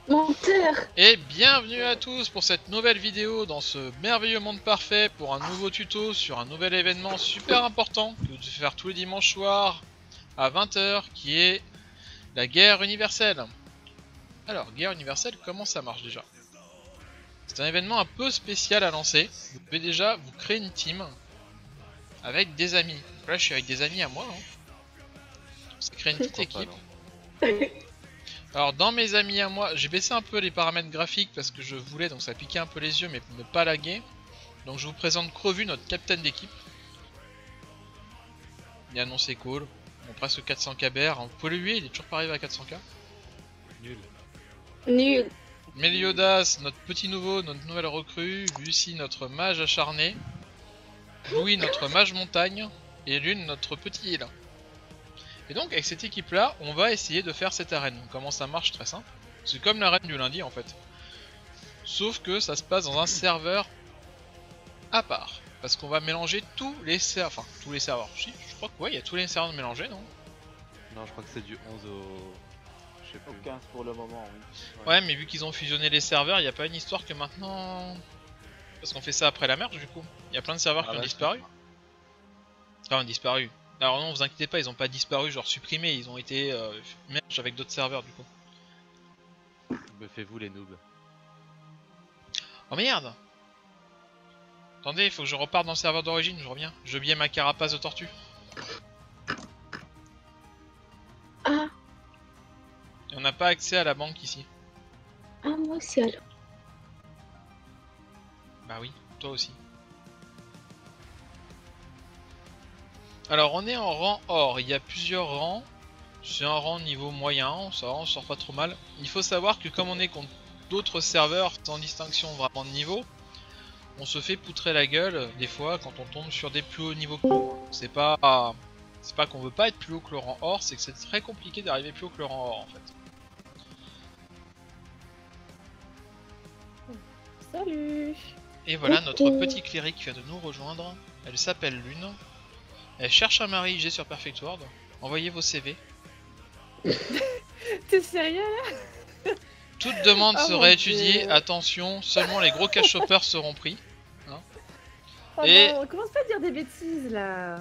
Menteur. Et bienvenue à tous pour cette nouvelle vidéo dans ce merveilleux monde parfait pour un nouveau tuto sur un nouvel événement super important que vous devez faire tous les dimanches soirs à 20 h qui est la guerre universelle. Alors, guerre universelle, comment ça marche déjà? C'est un événement un peu spécial à lancer. Vous devez déjà vous créer une team avec des amis. Donc là, je suis avec des amis à moi. C'est créer une petite équipe. Alors dans mes amis à moi, j'ai baissé un peu les paramètres graphiques parce que je voulais, donc ça piquait un peu les yeux mais ne pas laguer. Donc je vous présente Crevu, notre capitaine d'équipe. Il est annoncé call, bon, presque 400 kbr, vous pouvez le huer, il est toujours pas arrivé à 400k. Nul. Nul. Meliodas, notre petit nouveau, notre nouvelle recrue. Lucie, notre mage acharné. Louis, notre mage montagne. Et Lune, notre petit heal. Et donc avec cette équipe là, on va essayer de faire cette arène. Donc, comment ça marche? Très simple. C'est comme l'arène du lundi en fait. Sauf que ça se passe dans un serveur à part. Parce qu'on va mélanger tous les serveurs. Enfin, tous les serveurs. Je crois que ouais, il y a tous les serveurs mélangés, non? Non, je crois que c'est du 11 au... Je sais plus. Au 15 pour le moment, oui. Ouais, mais vu qu'ils ont fusionné les serveurs, il n'y a pas une histoire que maintenant... Parce qu'on fait ça après la merge du coup. Il y a plein de serveurs qui ont disparu. Enfin, disparu. Alors non, vous inquiétez pas, ils ont pas disparu, genre supprimés, ils ont été merge avec d'autres serveurs du coup. Buffez-vous les noobs. Oh merde! Attendez, il faut que je reparte dans le serveur d'origine, je reviens. Je biais ma carapace de tortue. Ah, Et on n'a pas accès à la banque ici. ah moi aussi alors. Bah oui, toi aussi. Alors on est en rang or, il y a plusieurs rangs. C'est un rang niveau moyen, ça va, on sort pas trop mal. Il faut savoir que comme on est contre d'autres serveurs sans distinction vraiment de niveau, on se fait poutrer la gueule des fois quand on tombe sur des plus hauts niveaux que nous. C'est pas qu'on veut pas être plus haut que le rang or, c'est que c'est très compliqué d'arriver plus haut que le rang or en fait. Salut. Et voilà notre petit cléric vient de nous rejoindre. Elle s'appelle Lune. Elle cherche un mari IG sur Perfect World. Envoyez vos CV. T'es sérieux là? Toute demande Oh serait mon étudiée. Dieu. Attention, seulement les gros cash shoppers seront pris. Oh Et- non, commence pas à dire des bêtises là.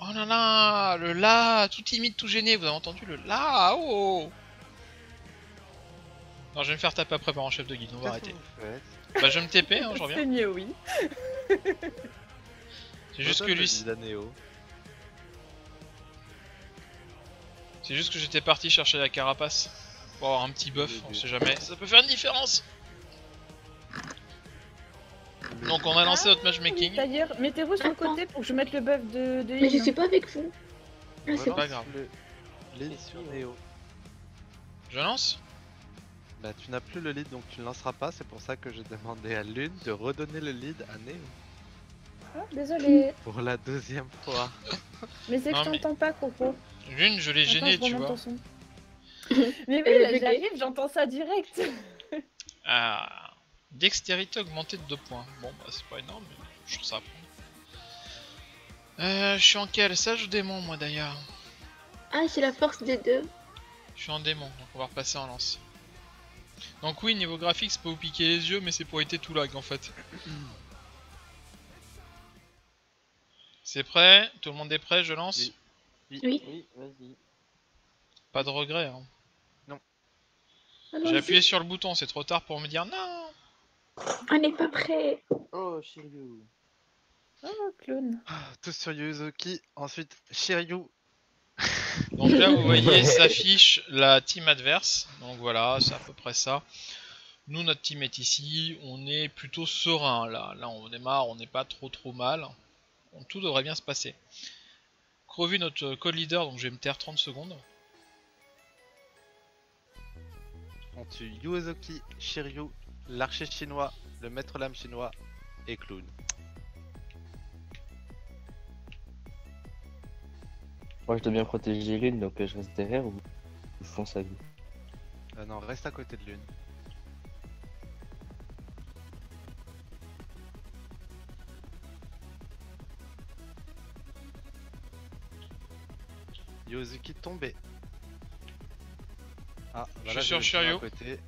Oh là là, le là, tout timide, tout gêné, vous avez entendu le là, oh. Non, je vais me faire taper après par un chef de guide, on va arrêter. Bah je vais me TP, hein, je reviens. C'est mieux, oui. C'est juste que lui, Néo. c'est juste que j'étais parti chercher la carapace pour avoir un petit buff, on sait jamais, ça peut faire une différence. Donc on a lancé notre matchmaking. D'ailleurs, mettez-vous sur le côté pour que je mette le buff de Mais je Yin. suis pas avec vous. Ah, c'est pas grave. Le lead sur Néo. Je lance? Bah tu n'as plus le lead donc tu ne lanceras pas, c'est pour ça que j'ai demandé à Lune de redonner le lead à Néo. Ah, désolé. Pour la deuxième fois. Mais c'est que Non, je mais- t'entends pas, Coco. Lune, je l'ai Attends, gêné, je tu remonte vois. ton son. Mais oui, Elle est là buggée. j'arrive, j'entends ça direct. Ah, dextérité augmentée de 2 points. Bon bah c'est pas énorme, mais je trouve ça à prendre. Je suis en quel? Sage ou démon moi d'ailleurs? Ah, c'est la force des deux. Je suis en démon, donc on va repasser en lance. Donc oui, niveau graphique, c'est pas vous piquer les yeux, mais c'est pour éviter tout lag en fait. C'est prêt? Tout le monde est prêt? Je lance? Oui. Oui. Oui, vas-y. Pas de regret, hein. Ah non, J'ai appuyé sur le bouton, c'est trop tard pour me dire non. on n'est pas prêt. Oh, Shiryu. Oh, clown. Tous sur Yuzuki, ensuite Shiryu. Donc là, vous voyez, s'affiche la team adverse. Donc voilà, c'est à peu près ça. Nous, notre team est ici. On est plutôt serein là. Là, on démarre, on n'est pas trop mal. Donc, tout devrait bien se passer. Crevu, notre code leader, donc je vais me taire 30 secondes. On tue Yuzuki, Shiryu, l'archer chinois, le maître lame chinois et Clown. Moi je dois bien protéger Lune donc je reste derrière ou je fonce à lui. Non, reste à côté de Lune. Yuzuki tombé. Ah, Je suis sur Shiryu. Côté.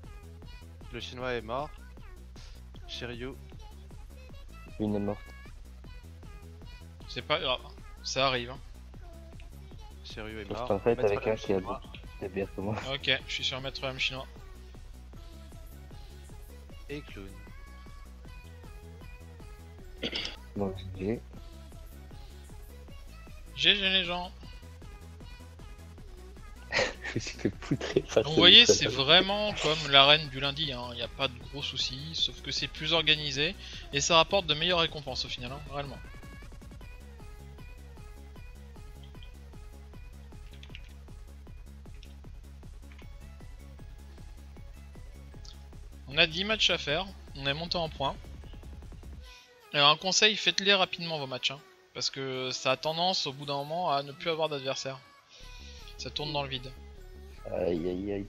Le chinois est mort. Shiryu, Une est morte. C'est pas grave, ça arrive. Hein. Shiryu est Je mort. t'en fait Maître avec un Lame qui a chinois des bières que moi. Ok, je suis sur Maître Lame chinois. et Clown. Donc j'ai. GG les gens. Je me suis fait poutrer face Donc au vous voyez, micro. c'est vraiment comme l'arène du lundi, il n'y a pas de gros soucis, sauf que c'est plus organisé et ça rapporte de meilleures récompenses au final, hein, réellement. On a 10 matchs à faire, on est monté en points. Alors un conseil, faites-les rapidement vos matchs, hein, parce que ça a tendance au bout d'un moment à ne plus avoir d'adversaire. Ça tourne dans le vide. Aïe aïe aïe.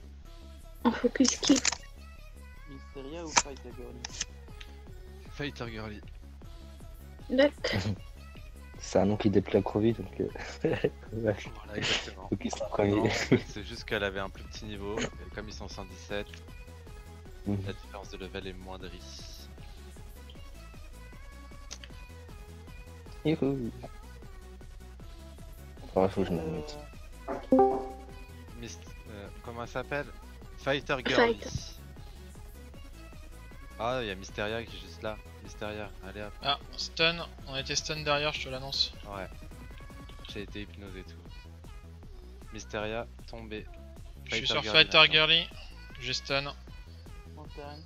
En focus kill. Mysteria ou Fighter Girl? Fighter Girly. D'accord. C'est un nom qui déploie trop vite donc. Ouais, Voilà, exactement. faut qu'il soit Non, premier. c'est juste qu'elle avait un plus petit niveau, et comme ils sont 117, Mhm. la différence de level est moindrie. Youhou. Oh, faut que je m'amuse. Comment elle s'appelle? Fighter Girly. Fighter. Ah, il y a Mysteria qui est juste là. Mysteria, allez hop. Ah, stun, on était stun derrière, je te l'annonce. Ouais. J'ai été hypnosé et tout. Mysteria, tombé. Je suis sur Girly Fighter maintenant. Girly, j'ai stun. Montagne.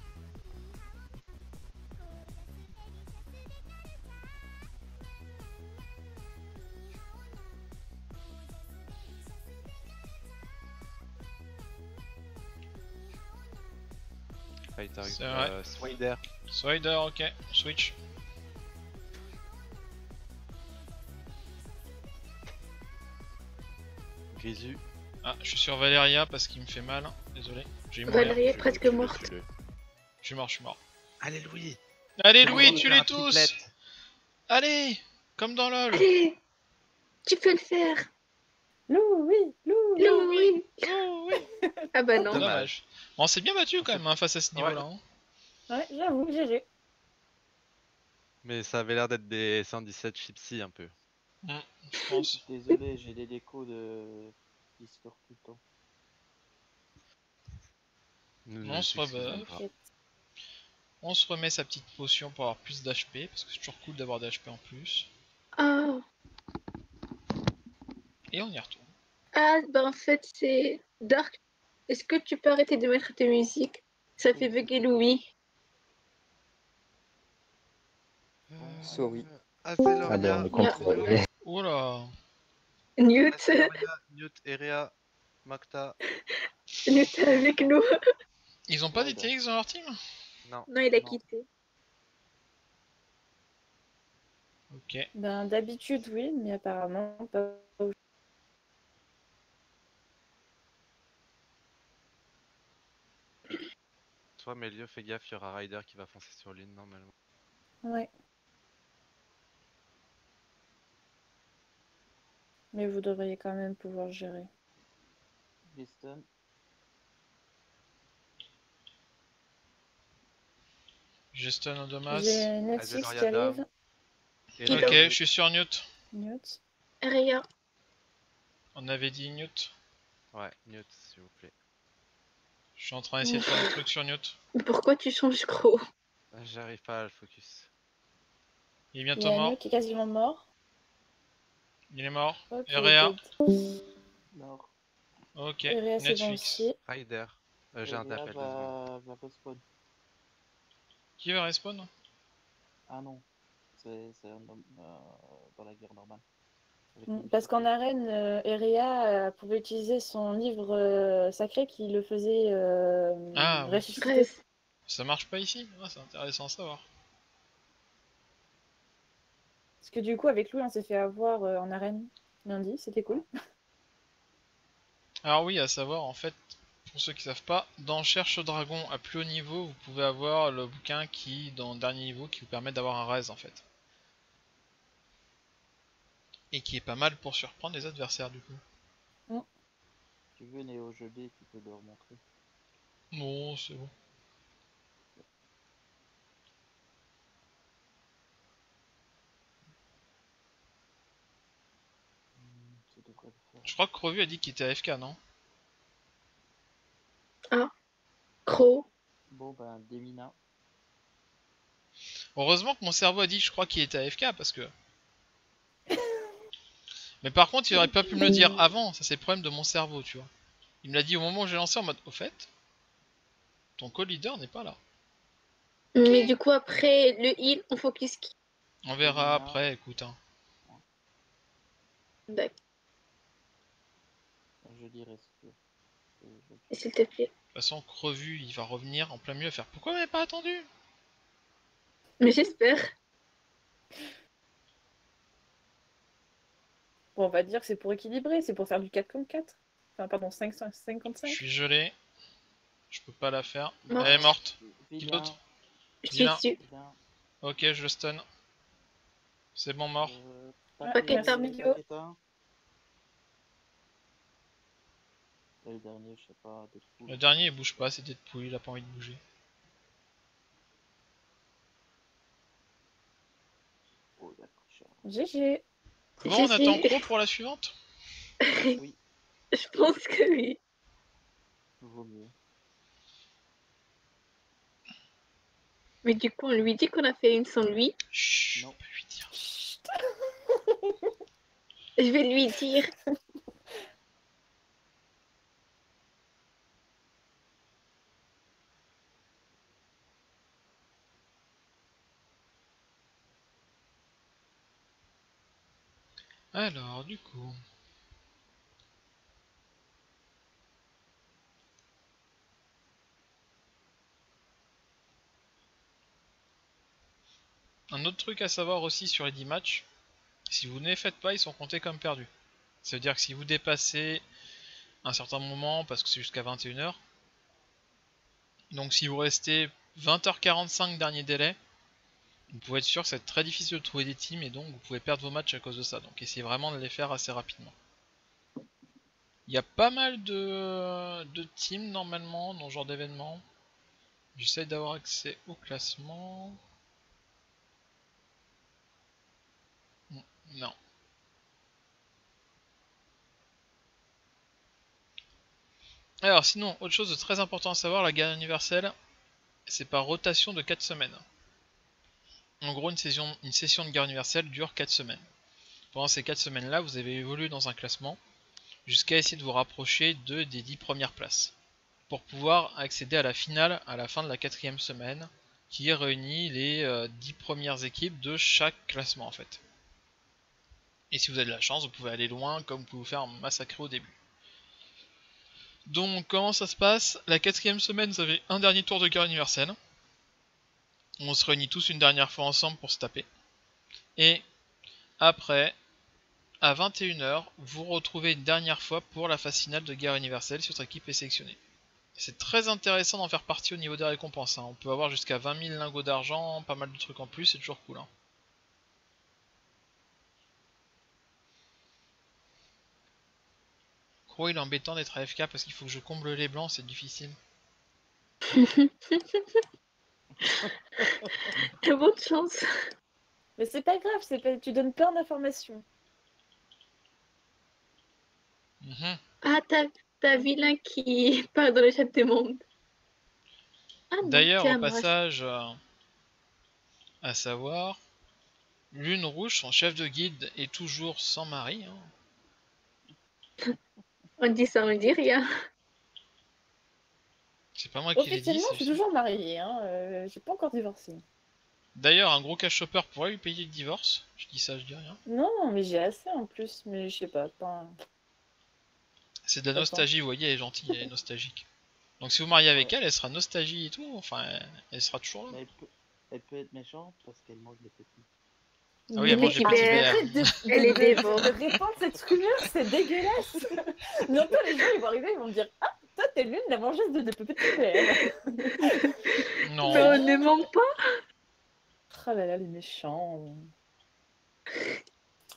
Fighter C'est vrai. Swider. Swider, ok, switch. Grisu. Ah, je suis sur Valeria parce qu'il me fait mal, désolé. J'ai eu mourir. Valérie est presque morte. Je suis mort, je suis mort. Allez Louis. Allez C'est Louis, bon, tue-les faire un tous. triplette. Allez, comme dans LoL. Allez, tu peux le faire. Louis, Louis. Louis. Oh oui. Ah bah non. Dommage. Bon, on s'est bien battu quand même hein, face à ce niveau-là. Hein. Ouais, j'avoue, GG. Mais ça avait l'air d'être des 117 chipsy un peu. Je pense. Désolé, j'ai des décos de Discord tout le temps. Nous Non, ne se rebat. s'excusons pas. T'inquiète. On se remet sa petite potion pour avoir plus d'HP, parce que c'est toujours cool d'avoir d'HP en plus. Ah. Et on y retourne. Ah, bah en fait, c'est Dark. Est-ce que tu peux arrêter de mettre tes musiques? Ça fait bugger Louis. Sorry. Ah, Ah ben on Azeloria, est contrôlé. Oula. Newt. Azeloria, Newt, Erea, Makta. Newt est avec nous. Ils ont pas Ouais, des TX dans leur team? Non. Non, il a Non. quitté. Ok. Ben, d'habitude, oui, mais apparemment pas. Toi, Melio, fais gaffe, il y aura Ryder qui va foncer sur l'une normalement. Ouais. Mais vous devriez quand même pouvoir gérer. Liston. J'ai stun en dommage. J'ai Netflix Azeloria qui arrive. down. Qui Ok, down je suis sur Newt. Newt. Rien. On avait dit Newt. Ouais, Newt, s'il vous plaît. Je suis en train d'essayer de faire des trucs sur Newt. Mais pourquoi tu changes gros? J'arrive pas à le focus. Il est Il y bientôt a mort. Newt qui est quasiment mort. Il est mort. Hop, il Et est Réa. dead. Nord. Ok. Et Réa, c'est bon Netflix. aussi. Ryder. J'ai un Erea appel 2 secondes. va respawn. Qui va respawn? Ah non. C'est dans la guerre normale. Avec Parce Mysteria. qu'en arène, Erea pouvait utiliser son livre sacré qui le faisait Ah, oui. ressusciter. Reste. Ça marche pas ici? Ah, c'est intéressant à savoir. Parce que du coup, avec lui, on s'est fait avoir en arène lundi, c'était cool. Alors oui, à savoir, en fait, pour ceux qui savent pas, dans Cherche Dragon à plus haut niveau, vous pouvez avoir le bouquin qui, dans le dernier niveau, qui vous permet d'avoir un raise en fait. Et qui est pas mal pour surprendre les adversaires du coup. Tu veux Néo Gelé, tu peux le remontrer. Non, c'est bon. Je crois que Crovu a dit qu'il était AFK, non? Crow. Bon, ben, Demina. Heureusement que mon cerveau a dit je crois qu'il était AFK parce que... Mais par contre, il aurait pas pu me le dire avant, ça c'est le problème de mon cerveau, tu vois. Il me l'a dit au moment où j'ai lancé en mode, au fait, ton co-leader n'est pas là. Mais du coup, après le heal, on focus qui? On verra après, écoute. Hein. D'accord, Je dirais si tu veux. s'il te plaît. De toute façon, Crevu, il va revenir en plein milieu à faire pourquoi vous m'avez pas attendu? Mais j'espère. Bon, on va dire que c'est pour équilibrer, c'est pour faire du 4 contre 4. Enfin, pardon, 5 Je 55. suis gelé. Je peux pas la faire. Morte. Elle est morte. Qui Vilain, d'autre? Je suis Vilain. dessus. vilain. Ok, je le stun. C'est bon, mort. Paqueta. Paqueta. Et le dernier, je sais pas, Deadpool. Le dernier il bouge pas, c'est Deadpool, il a pas envie de bouger. Oh, d'accord, cher. GG. Bon, on GG. attend Crow pour la suivante? Oui, Je pense que oui. vaut mieux. Mais du coup, on lui dit qu'on a fait une sans lui. Chut, Non. pas lui dire. Chut. Je vais lui dire. Alors, du coup... Un autre truc à savoir aussi sur les 10 matchs, si vous ne les faites pas, ils sont comptés comme perdus. Ça veut dire que si vous dépassez un certain moment, parce que c'est jusqu'à 21h, donc si vous restez 20h45 dernier délai, vous pouvez être sûr que c'est très difficile de trouver des teams et donc vous pouvez perdre vos matchs à cause de ça. Donc essayez vraiment de les faire assez rapidement. Il y a pas mal de teams normalement dans ce genre d'événement. J'essaie d'avoir accès au classement. Non. Alors sinon, autre chose de très important à savoir, la guerre universelle, c'est par rotation de 4 semaines. En gros, une session de guerre universelle dure 4 semaines. Pendant ces 4 semaines-là, vous avez évolué dans un classement jusqu'à essayer de vous rapprocher des 10 premières places. Pour pouvoir accéder à la finale à la fin de la 4ème semaine, qui réunit les 10 premières équipes de chaque classement en fait. Et si vous avez de la chance, vous pouvez aller loin comme vous pouvez vous faire massacrer au début. Donc comment ça se passe? La 4ème semaine, vous avez un dernier tour de guerre universelle. On se réunit tous une dernière fois ensemble pour se taper. Et après, à 21h, vous retrouvez une dernière fois pour la phase finale de guerre universelle si votre équipe est sélectionnée. C'est très intéressant d'en faire partie au niveau des récompenses. Hein. On peut avoir jusqu'à 20 000 lingots d'argent, pas mal de trucs en plus, c'est toujours cool. Hein. Crow, il est embêtant d'être AFK parce qu'il faut que je comble les blancs, c'est difficile. T'as bonne chance. Mais c'est pas grave, tu donnes plein d'informations. Ah, t'as vilain qui parle dans le chat des mondes. Ah non, D'ailleurs, t'es au Amras. passage, à savoir, Lune Rouge, son chef de guilde, est toujours sans mari. Hein. On dit ça, on dit rien. C'est pas moi qui l'ai dit. Officiellement, je suis toujours mariée, hein. J'ai pas encore divorcé. D'ailleurs, un gros cash shopper pourrait lui payer le divorce. Je dis ça, je dis rien. Non, mais j'ai assez en plus, mais je sais pas. C'est de la nostalgie, vous voyez, elle est gentille, elle est nostalgique. Donc si vous mariez avec elle, elle sera nostalgie et tout, enfin, elle sera toujours là. Mais elle peut être méchante parce qu'elle mange des petits. Ah oui, elle mange des petits verres. Elle est dévore. De répandre cette rumeur, c'est dégueulasse. Bientôt, les gens ils vont arriver, ils vont me dire ah, toi, t'es l'une la mangeuse de petits verres. Non. Mais on ne ment pas. Oh là là, les méchants.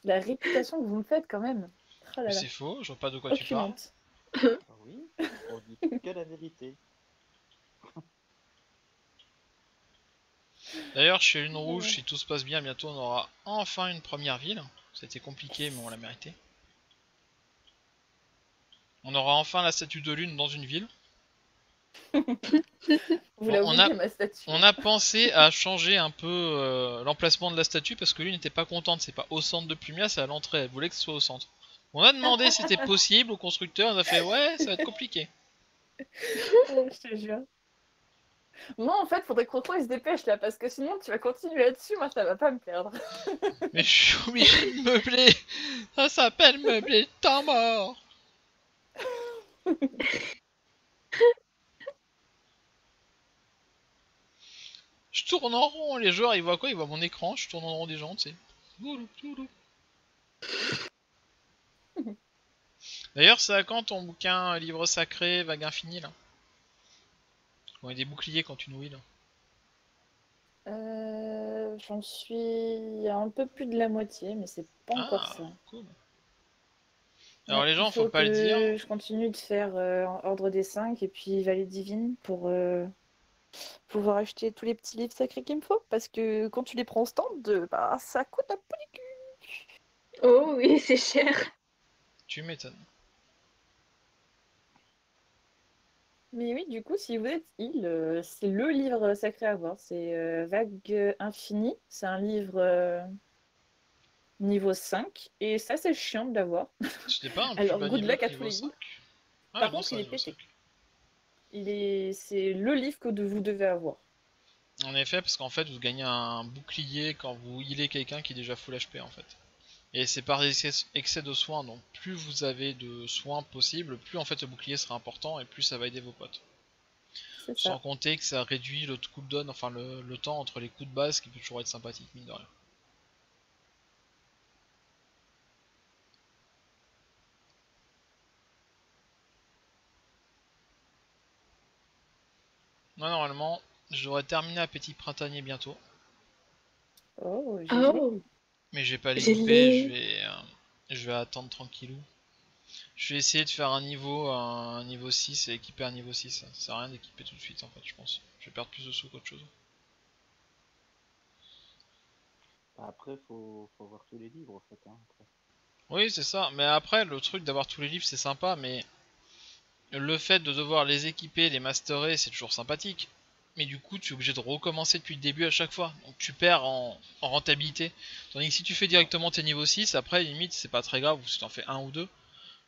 La réputation que vous me faites quand même. Oh là Mais là. c'est faux, je vois pas de quoi tu Aucune parles. honte. Ah oui, on dit que la vérité. D'ailleurs, chez Lune Rouge, si tout se passe bien, bientôt on aura enfin une première ville. C'était compliqué, mais on l'a mérité. On aura enfin la statue de lune dans une ville. Vous la on oubliez, ma statue. On a pensé à changer un peu l'emplacement de la statue parce que lui n'était pas contente. C'est pas au centre de Plumia, c'est à l'entrée. Elle voulait que ce soit au centre. On a demandé si c'était possible au constructeur. On a fait ouais, ça va être compliqué. Je te jure. Moi, en fait, faudrait que Rocco il se dépêche là, parce que sinon tu vas continuer là-dessus, moi ça va pas me perdre. Mais je suis obligé de meubler. Ça s'appelle meubler temps mort. Je tourne en rond. Les joueurs ils voient quoi? Ils voient mon écran. Je tourne en rond des gens, tu sais. Toulou, toulou. D'ailleurs, c'est à quand ton bouquin livre sacré, vague infinie là? On a des boucliers quand tu nous là. J'en suis à un peu plus de la moitié, mais c'est pas encore ça. Cool. Alors Ouais, les gens, il faut pas le dire. je continue de faire Ordre des 5 et puis Vallée Divine pour pouvoir acheter tous les petits livres sacrés qu'il me faut. Parce que quand tu les prends au stand, bah, ça coûte un peu les culs. Oh oui, c'est cher. Tu m'étonnes. Mais oui, du coup, si vous êtes île, c'est le livre sacré à voir. C'est Vague Infinie. C'est un livre niveau 5. Et ça, c'est chiant de l'avoir. C'était pas un Alors, plus bas good niveau luck que à tous niveau les 5 goûts. Ah, Par bon, contre, ça, il est niveau pété. 5. C'est le livre que vous devez avoir. En effet, parce qu'en fait, vous gagnez un bouclier quand vous healez quelqu'un qui est déjà full HP en fait. Et c'est par excès de soins, donc plus vous avez de soins possibles, plus en fait le bouclier sera important et plus ça va aider vos potes. C'est Sans ça. compter que ça réduit le cooldown, enfin le temps entre les coups de base qui peut toujours être sympathique, mine de rien. Moi normalement, je devrais terminer Appétit Printanier bientôt. Oh, Oh, Mais je vais pas les je louper, l'ai. je vais attendre tranquillou. Je vais essayer de faire un niveau 6 et équiper un niveau 6. Ça sert à rien d'équiper tout de suite en fait, je pense. Je vais perdre plus de sous qu'autre chose. Après, faut voir tous les livres, en fait. Hein, après. Oui, c'est ça. Mais après, le truc d'avoir tous les livres, c'est sympa, mais le fait de devoir les équiper, les masterer, c'est toujours sympathique. Mais du coup, tu es obligé de recommencer depuis le début à chaque fois. Donc tu perds en rentabilité. Tandis que si tu fais directement tes niveaux 6, après, limite, c'est pas très grave. Ou si t'en fais un ou deux,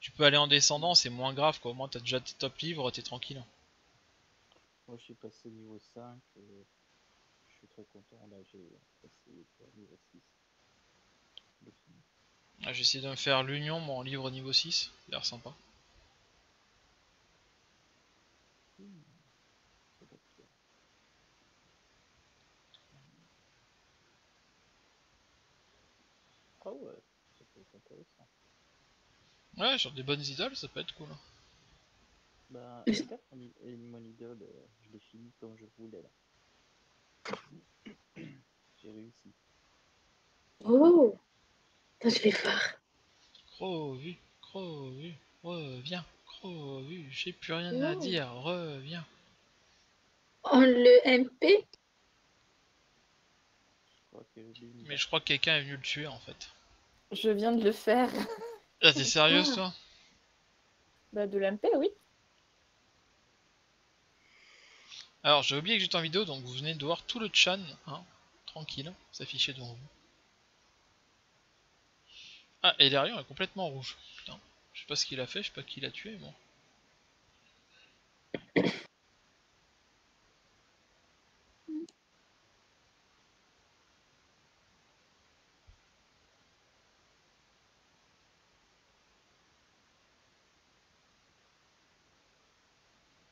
tu peux aller en descendant, c'est moins grave quoi. Au moins, t'as déjà tes top livres, t'es tranquille. Moi, je suis passé niveau 5. Je suis très content. Là, j'ai passé niveau 6. J'ai essayé de me faire l'union, mon livre niveau 6. Il a l'air sympa. Ah ouais, ça peut être intéressant. Ouais, sur des bonnes idoles, ça peut être cool. Bah, regarde mon idole, je l'ai fini comme je voulais là. J'ai réussi. Oh, attends, je vais voir. Crovu, Crovu, reviens, Crovu, j'ai plus rien à Oh. dire, reviens. En le MP? Je crois que lui, Mais je crois que quelqu'un est venu le tuer en fait. Je viens de le faire. Ah, t'es sérieuse toi? Bah, de l'MP, oui. Alors j'ai oublié que j'étais en vidéo, donc vous venez de voir tout le chan, hein, tranquille, s'afficher devant vous. Ah, et derrière il est complètement rouge, putain. Je sais pas ce qu'il a fait, je sais pas qui l'a tué, bon.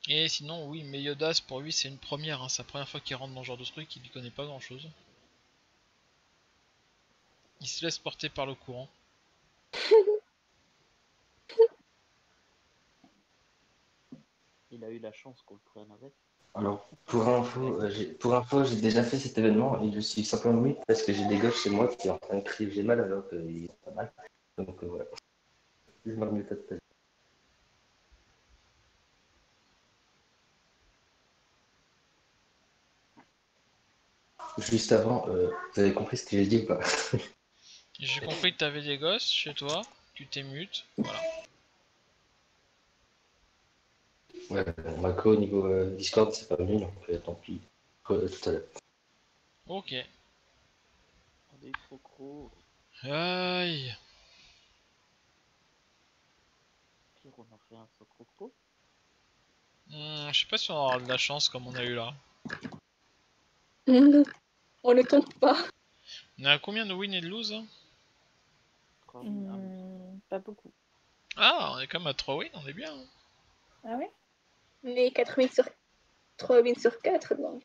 Et sinon, oui, Meliodas pour lui c'est une première, hein, c'est la première fois qu'il rentre dans ce genre de truc, il y connaît pas grand chose. Il se laisse porter par le courant. il a eu la chance qu'on le prenne avec. Alors, pour info, j'ai déjà fait cet événement et je suis simplement mute parce que j'ai des gosses chez moi qui sont en train de crier j'ai mal alors qu'il est pas mal. Donc voilà. Je me remets pas de tête. Juste avant, vous avez compris ce que j'ai dit ou pas? J'ai compris que t'avais des gosses chez toi, tu t'es mute, voilà. Ouais, bon, Mako, au niveau Discord, c'est pas venu, donc tant pis. Tout à l'heure. Ok. Allez, Crocro. Aïe. Pire, on a fait un sans Crocro. Je sais pas si on aura de la chance comme on a eu là. On ne tente pas. On a combien de win et de lose hein? 3 wins, un lose. Pas beaucoup. Ah, on est quand même à 3 wins, on est bien. Hein. Ah ouais? On est 4 wins sur 3 wins sur 4, donc.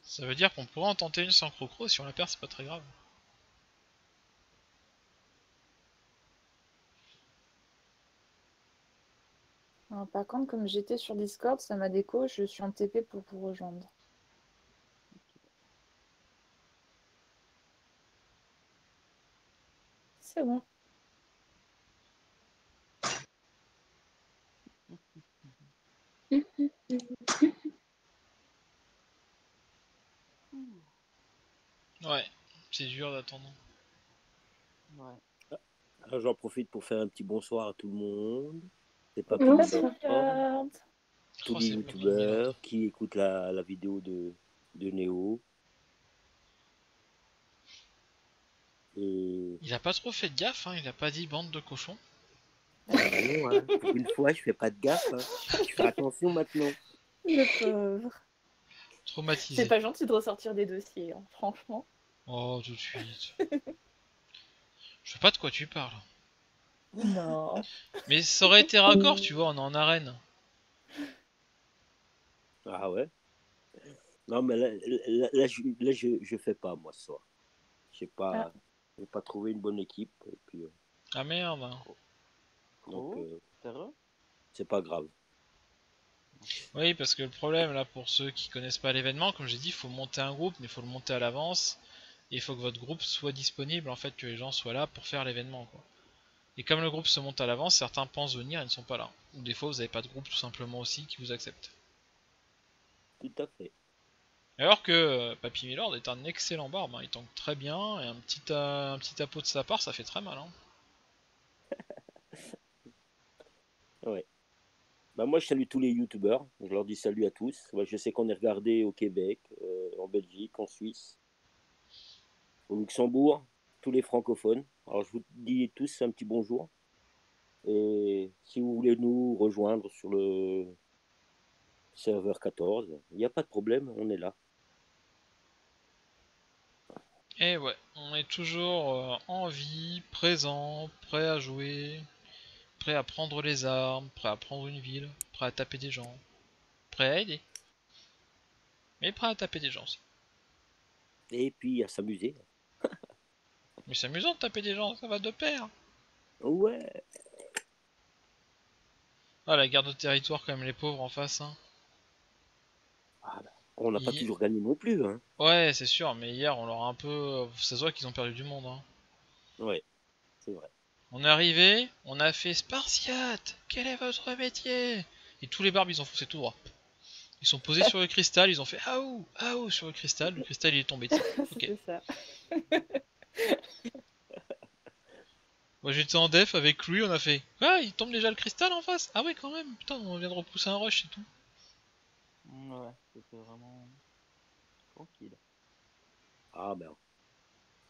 Ça veut dire qu'on pourrait en tenter une sans Crocro, si on la perd c'est pas très grave. Alors, par contre, comme j'étais sur Discord, ça m'a déco, je suis en TP pour vous rejoindre. C'est bon. Ouais, c'est dur d'attendre. Ouais. Alors, j'en profite pour faire un petit bonsoir à tout le monde. C'est pas Bonsoir. Regarde. tous Oh, les c'est bon, youtubeurs qui écoutent la vidéo de Néo. Et Il a pas trop fait de gaffe, hein, il a pas dit bande de cochons. bon, hein, pour une fois, je fais pas de gaffe. Hein. Je fais attention maintenant. Le pauvre. Traumatisé. C'est pas gentil de ressortir des dossiers, hein, franchement. Oh, tout de suite. Je sais pas de quoi tu parles. Non. Mais ça aurait été raccord, tu vois, on est en arène. Ah ouais. Non, mais je fais pas, moi, ce soir. J'ai pas trouvé une bonne équipe. Et puis, Ah merde. donc, Terreux. c'est pas grave. Oui, parce que le problème, là, pour ceux qui connaissent pas l'événement, comme j'ai dit, il faut monter un groupe, mais il faut le monter à l'avance. Et il faut que votre groupe soit disponible, en fait, que les gens soient là pour faire l'événement, quoi. Et comme le groupe se monte à l'avance, certains pensent venir et ne sont pas là. Ou des fois, vous n'avez pas de groupe, tout simplement, aussi, qui vous accepte. Tout à fait. Alors que Papy Milord est un excellent barbe, hein. Il tank très bien, et un petit apôt de sa part, ça fait très mal, hein. Ouais. Bah moi, je salue tous les youtubeurs. Je leur dis salut à tous. Moi, je sais qu'on est regardé au Québec, en Belgique, en Suisse, au Luxembourg, tous les francophones. Alors, je vous dis tous un petit bonjour. Et si vous voulez nous rejoindre sur le serveur 14, il n'y a pas de problème, on est là. Et ouais, on est toujours en vie, présent, prêt à jouer, prêt à prendre les armes, prêt à prendre une ville, prêt à taper des gens, prêt à aider. Mais prêt à taper des gens aussi. Et puis à s'amuser. Mais c'est amusant de taper des gens, ça va de pair. Ouais. Ah, la guerre de territoire quand même, les pauvres en face, hein. Ah bah, on n'a pas Hi- toujours gagné non plus. Hein. Ouais, c'est sûr, mais hier on leur a un peu... Ça se voit qu'ils ont perdu du monde, hein. Ouais, c'est vrai. On est arrivé, on a fait Spartiate, quel est votre métier? Et tous les barbes ils ont foncé tout droit. Ils sont posés sur le cristal, ils ont fait aou sur le cristal il est tombé dessus. Ok. C'est ça. Moi j'étais en def avec lui, on a fait ah il tombe déjà le cristal en face? Ah ouais quand même, putain on vient de repousser un rush et tout. Ouais, c'était vraiment tranquille. Ah ben,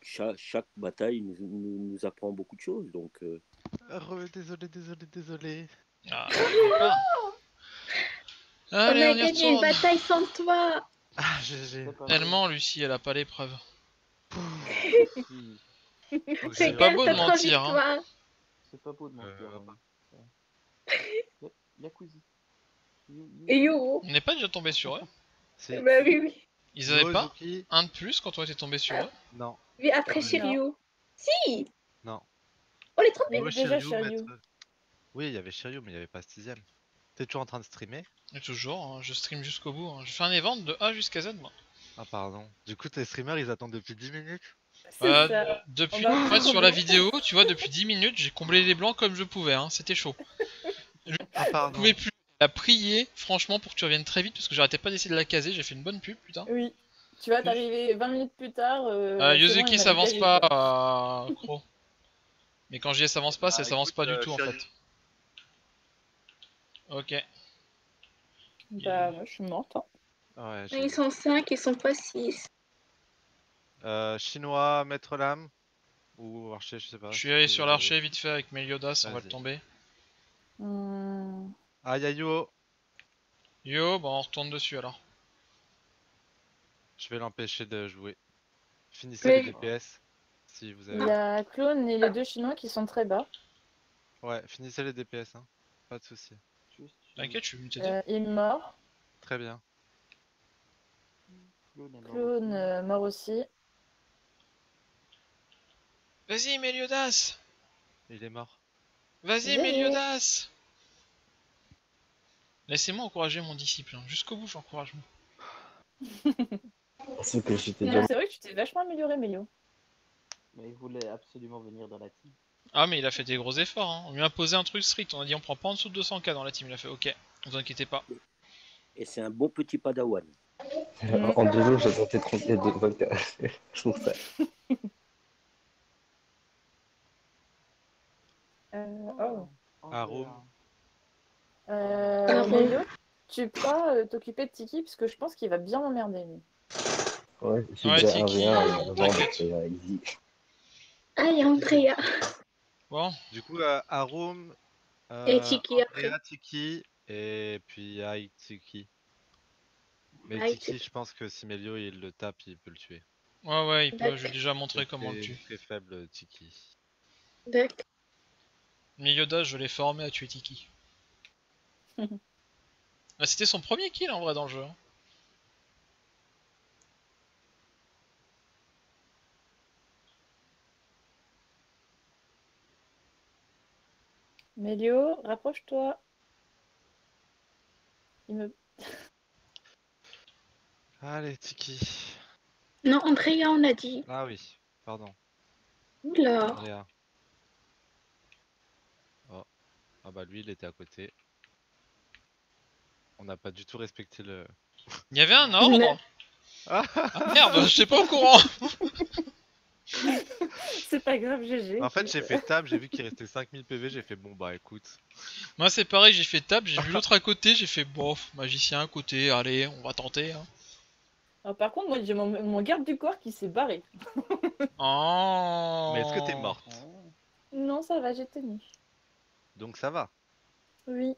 chaque bataille nous apprend beaucoup de choses. Donc, Désolé. Ah, pas. On Allez a on y gagné une retourne. bataille sans toi. Ah, GG. Elle ment Lucie, elle a pas l'épreuve. Si, C'est pas beau de mentir, hein. victoires. c'est pas beau de mentir. Yakuzi. Et you. On n'est pas déjà tombé sur eux. C'est Bah oui. Ils avaient pas Yozuki. un de plus quand on était tombé sur eux. Non, Mais après Ouais. Shiryu. Si. non. On est trompés. Mais Moi, déjà, Shiryu, Shiryu. maître. Oui, il y avait Shiryu, mais il n'y avait pas 6ème. T'es toujours en train de streamer? Et toujours, hein, je stream jusqu'au bout. Hein. Je fais un event de A jusqu'à Z moi. Ah, pardon. Du coup, les streamers, ils attendent depuis 10 minutes? C'est ça. Depuis, On va en fait, sur la reprendre. vidéo, tu vois, depuis 10 minutes, j'ai comblé les blancs comme je pouvais, hein, c'était chaud. Ah, Je pardon. pouvais plus la prier, franchement, pour que tu reviennes très vite, parce que j'arrêtais pas d'essayer de la caser, j'ai fait une bonne pub, putain. Oui. Tu vas t'arriver 20 minutes plus tard. c'est bon, Yuzuki il m'a s'avance dégagé, pas, quoi. Cro. Mais quand je dis elle s'avance pas, c'est elle s'avance pas du tout, en Shiryu. fait. Ok. Bah, moi, je suis morte. Hein. Ouais, Mais ils sont 5, ils sont pas 6. Chinois, maître lame ou archer, je sais pas. Je suis ce allé que sur vous avez. l'archer vite fait avec Meliodas, on va le Vas-y. tomber. Aïe aïe yo. Yo, bon on retourne dessus alors. Je vais l'empêcher de jouer. Finissez les Mais DPS si vous Il avez. y a Clone et les 2 Chinois qui sont très bas. Ouais, finissez les DPS, hein. Pas de soucis. Juste, T'inquiète, je vais t'aider. Il est mort. Très bien. Clone est mort Clone aussi. mort aussi. Vas-y Meliodas. Il est mort. Vas-y GG. Meliodas. Laissez-moi encourager mon disciple, hein. Jusqu'au bout j'encourage. Ce que je t'ai Non, déjà c'est vrai que tu t'es vachement amélioré, Mélio. Mais il voulait absolument venir dans la team. Ah mais il a fait des gros efforts, hein. On lui a imposé un truc strict, on a dit on prend pas en dessous de 200k dans la team, il a fait ok, ne vous inquiétez pas. Et c'est un bon petit padawan. En 2 jours, j'ai tenté 30 de 20. Je trouve ça. Oh. Arum. Ah bon. Mélio, tu pourras t'occuper de Tiki parce que je pense qu'il va bien m'emmerder, lui. Ouais, j'ai Ouais, déjà Tiki, 1v1 avant t'inquiète. d'être easy. Ah, il y a Andrea Bon, Du coup, Arum, et Tiki après. Andrea, Tiki et puis Aïe Tiki. Mais Aïe, Tiki, je pense que si Melio il le tape, il peut le tuer. ouais, il peut, je D'accord. lui ai déjà montré C'est comment le tuer. très faible Tiki. D'accord. Meliodas, je l'ai formé à tuer Tiki. Ah, c'était son premier kill en vrai dans le jeu. Hein. Mélio, rapproche-toi. Il me... Allez, Tiki. Non, Andrea, on a dit. Ah oui, pardon. Oula. Andrea. Oh. Ah bah lui, il était à côté. On n'a pas du tout respecté le... Il y avait un Ne- ordre. Ah merde, j'étais pas au courant. C'est pas grave, GG. En fait, j'ai fait table, j'ai vu qu'il restait 5000 PV, j'ai fait bon bah écoute. Moi c'est pareil, j'ai fait table, j'ai vu l'autre à côté, j'ai fait bof, magicien à côté, allez, on va tenter. Hein. Alors, par contre, moi, j'ai mon garde du corps qui s'est barré. Mais est-ce que t'es Oh. morte? Non, ça va, j'ai tenu. Donc ça va. Oui.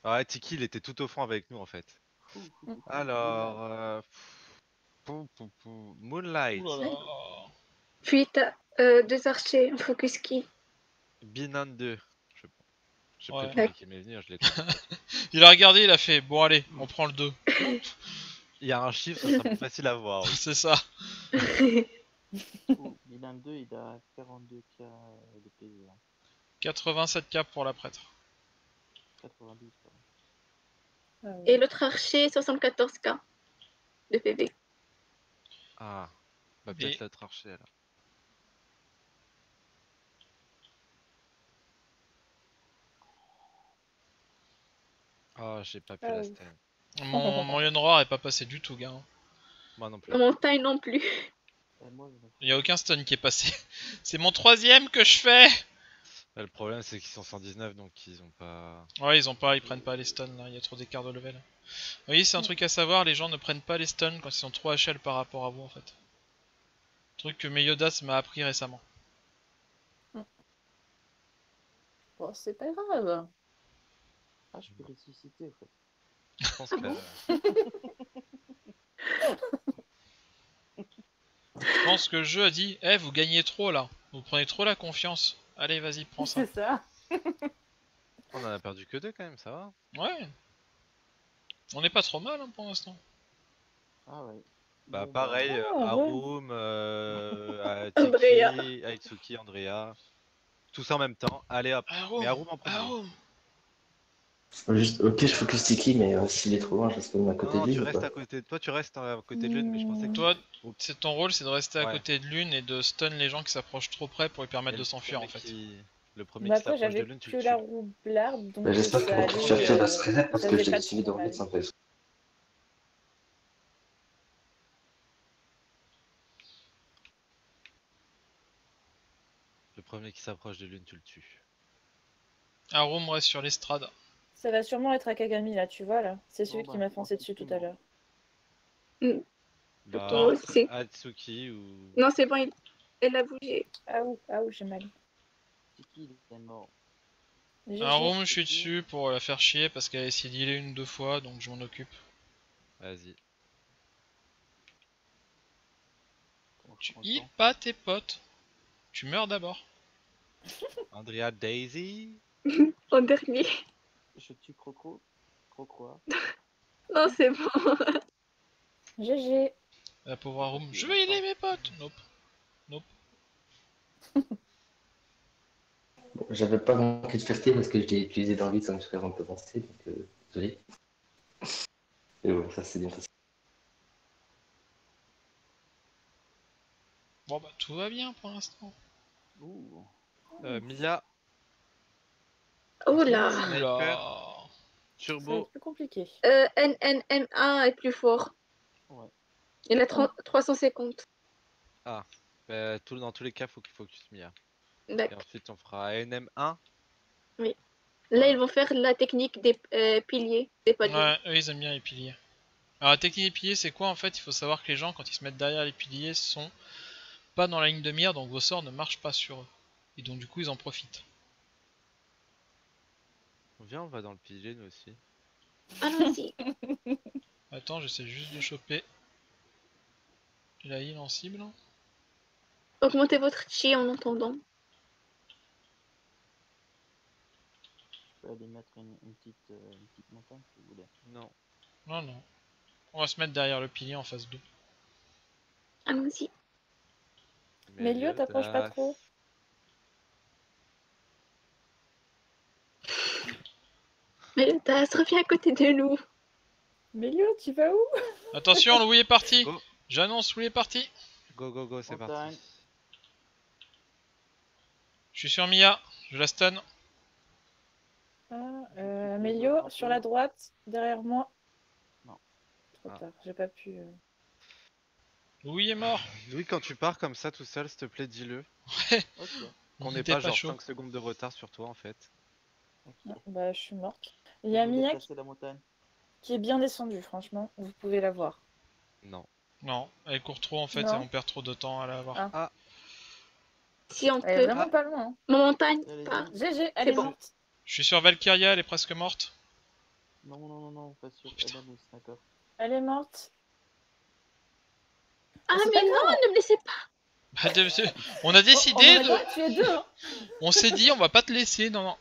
Ah ouais, Tiki, il était tout au fond avec nous en fait. Alors, Moonlight, Ouh là là. Puis t'as 2 archers, focus qui. Binan 2. J'ai pris le Ouais. premier qui m'est venu, je l'ai compris. Il a regardé, il a fait bon allez, on prend le 2. Il y a un chiffre, ce sera plus facile à voir. Oui. C'est ça. Milan 2, il a 42k de PV. Hein. 87k pour la prêtre. 92, pardon. Ah oui. Et l'autre archer, 74k de PV. Ah, bah Et peut-être l'autre archer alors. Oh, j'ai pas pu Ah la oui. stun. mon lion noir est pas passé du tout, gars. Moi non plus. La montagne non plus. Et moi, je me Il y a aucun stun qui est passé. C'est mon 3ème que je fais. Bah, le problème c'est qu'ils sont 119 donc ils ont pas... Ouais, ils prennent pas les stuns là, il y a trop d'écart de level. Oui, c'est un truc à savoir, les gens ne prennent pas les stuns quand ils sont trop HL par rapport à vous en fait. Truc que Meliodas m'a appris récemment. Bon, c'est pas grave. Ah, je peux ressusciter, en fait. Je pense Ah que... bon Je pense que le jeu a dit, eh vous gagnez trop là, vous prenez trop la confiance. Allez vas-y, prends ça. C'est ça. On en a perdu que 2 quand même, ça va. Ouais. On est pas trop mal hein, pour l'instant. Ah ouais. Bah Bon, pareil, Ah, ouais. Arum, Andrea. Tiki, Aitsuki, Andrea. Tous en même temps, allez hop. Mais Arum, Arum en premier. Arum. Juste, ok, je focus Tiki, mais s'il est trop loin, je reste quand même à Non, côté non, de lui tu ou restes pas? à côté. Toi, tu restes à côté de l'une, mais je pensais que. Toi, c'est ton rôle, c'est de rester à Ouais. côté de l'une et de stun les gens qui s'approchent trop près pour lui permettre Et de le s'enfuir en premier fait. Le premier Bah, qui après, s'approche de j'avais l'une, tu que le la tues. roublarde, donc Bah, j'espère que ça mon allait. t-shirt va se reset parce ça que faisait j'ai pas décidé trop d'en mal. mettre 5 pesos. Le premier qui s'approche de l'une, tu le tues. Arum reste sur l'estrade. Ça va sûrement être Akagami là, tu vois là. C'est celui Bon, qui bah, m'a foncé dessus tout à l'heure. Bah, Toi aussi. Atsuki ou. Non, c'est bon, elle a bougé. Ah ouh, j'ai mal. C'est qui il est mort? GG. Arum, je suis dessus pour la faire chier parce qu'elle a essayé d'healer une ou deux fois, donc je m'en occupe. Vas-y. Bon, je Tu suis heal content. pas tes potes. Tu meurs d'abord. Andrea Daisy. En dernier. Je tue Croco. Crocois. Non, c'est bon. GG. La pauvre Arum. Puis, Je vais healer mes potes. Nope. Bon, j'avais pas manqué de fierté parce que je l'ai utilisé dans le vide sans me faire un peu penser, donc désolé. Mais bon, ça c'est bien passé. Bon bah tout va bien pour l'instant. Ouh. Mia, Oh là. Sniper, Oula. Ça va Turbo. être plus compliqué. NNMA est plus fort. Ouais. Il a 350. Bah, dans tous les cas, faut qu'il focus Mia. Et D'accord. ensuite, on fera NM1. Là, Voilà. ils vont faire la technique des piliers, des paliers. Ouais, eux ils aiment bien les piliers. Alors la technique des piliers c'est quoi en fait? Il faut savoir que les gens quand ils se mettent derrière les piliers sont pas dans la ligne de mire, donc vos sorts ne marchent pas sur eux. Et donc du coup ils en profitent. Viens, on va dans le pilier, nous aussi. Allons-y. Attends, j'essaie juste de choper la heal en cible. Augmentez votre chi en entendant. Je peux aller mettre une petite montagne si vous voulez. Non. Non, non. On va se mettre derrière le pilier en face d'eux. Allons-y. Mélio, t'approches pas trop. Mais le tas revient à côté de nous. Mélio, tu vas où? Attention, Louis est parti. Go, J'annonce, Louis est parti. go, c'est Montagne. parti. Je suis sur Mia, je la stun. Mélio, sur la droite, derrière moi. Non. Trop Ah. tard, j'ai pas pu. Louis est mort. Louis, quand tu pars comme ça tout seul, s'il te plaît, dis-le. Ok. Qu'on On n'ait était pas genre chaud. 5 secondes de retard sur toi en fait. Ok. Non, bah, je suis morte. Il Je y a vais Mia déplacer la montagne. qui est bien descendue, franchement. Vous pouvez la voir. Non. Non, elle court trop en fait Non. et on perd trop de temps à la voir. Ah. Si on Elle est peut. vraiment pas loin. Hein. Mon montagne. Allez-y. Ah, GG, elle C'est est bon. morte. Je suis sur Valkyria, elle est presque morte. Non, pas sûr. Putain. Adam ou Sniper. Elle est morte. Ah, c'est mais pas non, grave. ne me laissez pas. Bah, on a décidé On de... aurait tué deux. Hein. On s'est dit on va pas te laisser, non non.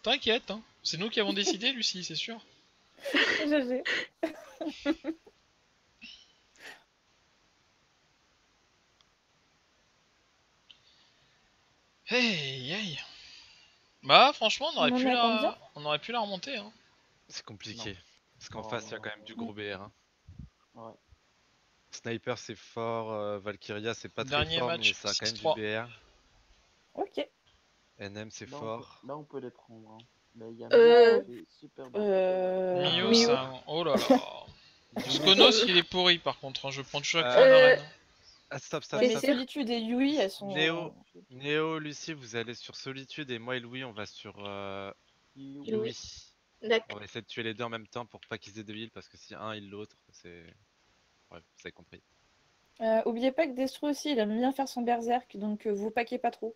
T'inquiète, hein. C'est nous qui avons décidé Lucie, c'est sûr. GG. Hey, hey. Bah franchement on aurait On en pu est à la... combien On aurait pu la remonter hein. C'est compliqué. Parce qu'en Oh, face, il y a quand même du gros BR. Hein. Ouais. Sniper, c'est fort. Valkyria, c'est pas très Dernier fort, match, mais ça a quand même du 6-3. BR. Ok. NM, c'est Là, fort. on peut les prendre. Hein. Mais il y a Euh, Mio qui est super bon. Mio, Mio. c'est un... Oh là là. Skonos il est pourri par contre, hein. Je prends chaque fois Euh, une arène. Ah, stop. Ouais, mais C'est sûr. Solitude et Yui, elles sont. Néo, Lucie, vous allez sur Solitude et moi et Louis, on va sur Louis. On D'accord. va essayer de tuer les deux en même temps pour pas qu'ils aient deux heals parce que si un heal l'autre, c'est. Bref, vous avez compris. Oubliez pas que Destro aussi, il aime bien faire son berserk, donc vous paquez pas trop.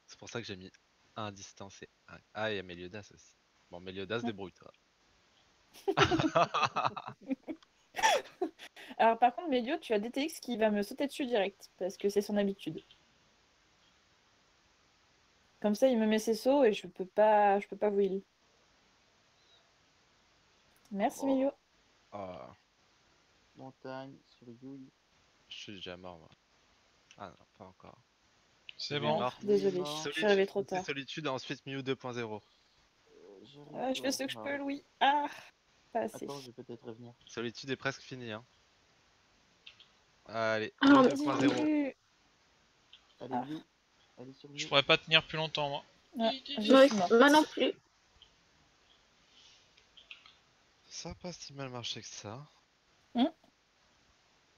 C'est pour ça que j'ai mis un à distance et un. Ah, il y a Meliodas aussi. Bon, Meliodas, débrouille-toi. Alors par contre, Mélio, tu as DTX qui va me sauter dessus direct, parce que c'est son habitude. Comme ça, il me met ses sauts et je peux pas vous heal. Merci Oh. Mélio. Ah, Montagne sur Yui. je suis déjà mort, moi. Ah non, pas encore. C'est Il est bon. mort. Désolé, mort. je suis arrivé trop C'est tard. Solitude et ensuite Mew 2.0. Je fais ce que je peux, Louis. Ah, pas assez. Attends, je vais peut-être revenir. Solitude est presque fini, hein. Allez, Ah, Mew mais- 2.0. Allez, Ah. Mew. Allez sur Je Mew. pourrais pas tenir plus longtemps moi. Ouais, je Moi, suis morte. moi non plus. Ça a pas si mal marché que ça. Hmm.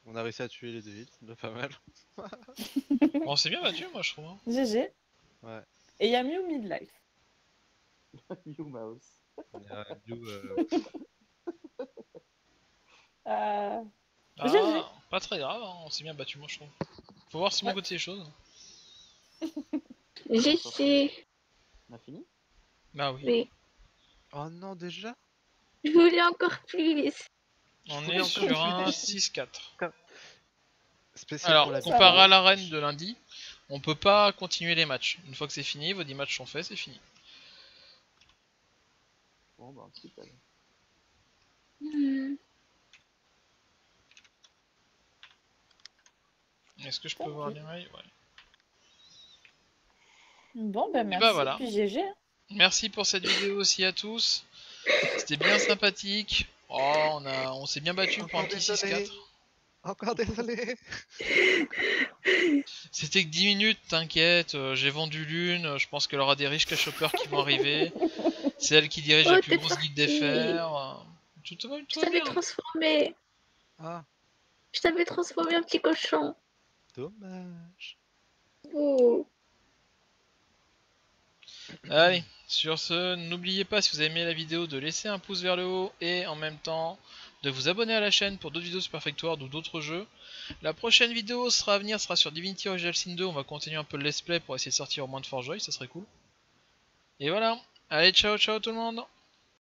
On a réussi à tuer les deux hits, c'est pas mal. Bon c'est bien battu moi je trouve. Hein. GG. Ouais. Et il y a Mew midlife. Mew Mouse. Ah, Ah, GG. pas très grave, hein, on s'est bien battu, moi je trouve. Faut voir si mon Ouais. côté des choses. GG. On a fini? Bah oui. Oui. Oh non, déjà? Je voulais encore plus. On voulais est encore sur plus un des 6-4. Spécial Alors, pour la ça comparé va. à l'arène de lundi, on peut pas continuer les matchs. Une fois que c'est fini, vos 10 matchs sont faits, c'est fini. Bon, bah, on skip alors. Hmm. Est-ce que je Tant peux voir pis. les mails? Ouais. Bon, ben Et merci, bah voilà. puis GG. Hein. Merci pour cette vidéo aussi à tous. C'était bien sympathique. Oh, on s'est bien battu pour un Encore petit désolé. 6-4. Encore désolé. C'était que 10 minutes, t'inquiète. J'ai vendu l'une. Je pense qu'elle aura des riches cash shoppers qui vont arriver. C'est elle qui dirige Oh, la plus t'es grosse guilde des parti. fers. Tout Je va t'avais bien. transformé. Ah, Je t'avais transformé en petit cochon. dommage. Oh. Allez, sur ce, n'oubliez pas si vous avez aimé la vidéo de laisser un pouce vers le haut et en même temps de vous abonner à la chaîne pour d'autres vidéos sur Perfect World ou d'autres jeux. La prochaine vidéo sera à venir, sera sur Divinity Original Sin 2, on va continuer un peu le let's play pour essayer de sortir au moins de Forgeoy, ça serait cool. Et voilà, allez ciao ciao tout le monde.